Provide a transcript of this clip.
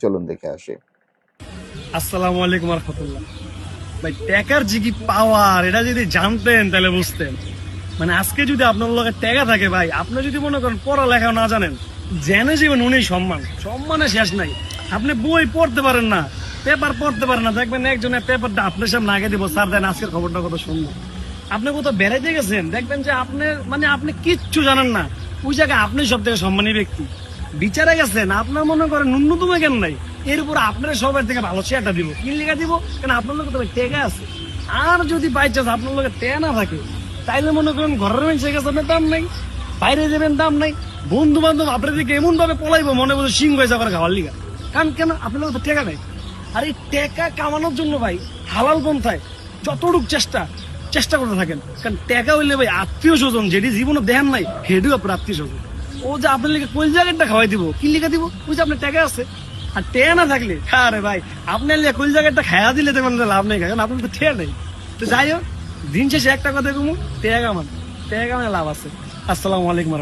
চলুন দেখে আসি। আসসালামু আলাইকুম রহমতুল্লাহ। ভাই টাকার যে কি পাওয়ার এটা যদি জানতেন তাহলে বুঝতেন। মানে আজকে যদি আপনার লগে টাকা থাকে ভাই, আপনি যদি মনে করেন পড়ালেখা না জানেন, জেনে যাবেন উনি সম্মানের শেষ নাই। আপনি বই পড়তে পারেন না, পেপার পড়তে পারেন না, দেখবেন একজনের পেপারটা আপনার সামনে আগে দিব, স্যার দেন আজকের খবরটা কত সুন্দর। আপনি কোথাও বেড়াইতে গেছেন, দেখবেন যে আপনি কিচ্ছু জানেন না, ওই জায়গায় আপনি সব থেকে সম্মানী ব্যক্তি। বিচারে গেছেন, আপনার মনে করেন ন্যূনতম জ্ঞান নাই, এর উপর আপনার সবার থেকে ভালো চেয়ারটা দিব, কি লেখা দিব, কেন আপনার লোক তো টেকা আছে। আর যদি বাই চান্স আপনার লোকের টেকা না থাকে, তাইলে মনে করেন ঘরের মানুষের কাছে আপনার দাম নাই, বাইরে যাবেন দাম নাই, বন্ধু বান্ধব আপনার দিকে এমন ভাবে পলাইবো মনে বলছে সিং হয়ে যাবার খাওয়ার লিগা। কারণ কেন আপনার লোক তো টেকা নাই। আর এই টেকা কামানোর জন্য ভাই হালাল পন্থায় যতটুক চেষ্টা করতে থাকেন, কারণ টাকা হইলে ভাই আত্মীয় স্বজন যেটি জীবনে দেন নাই হেডু আপনার আত্মীয় স্বজন। ও যে আপনার লিখে কোন জায়গাটা খাওয়াই দিব, কি লিখে দিব, ওই যে আপনার টাকা আছে। আর টেয়া না থাকলে আরে ভাই আপনার লিখে কোন জায়গাটা খাওয়া দিলে দেখবেন লাভ নেই, কারণ আপনার তো ঠেয়া নেই। তো যাই হোক, দিন শেষে একটা কথা কমু, টেয়া কামান লাভ আছে। আসসালামু আলাইকুম।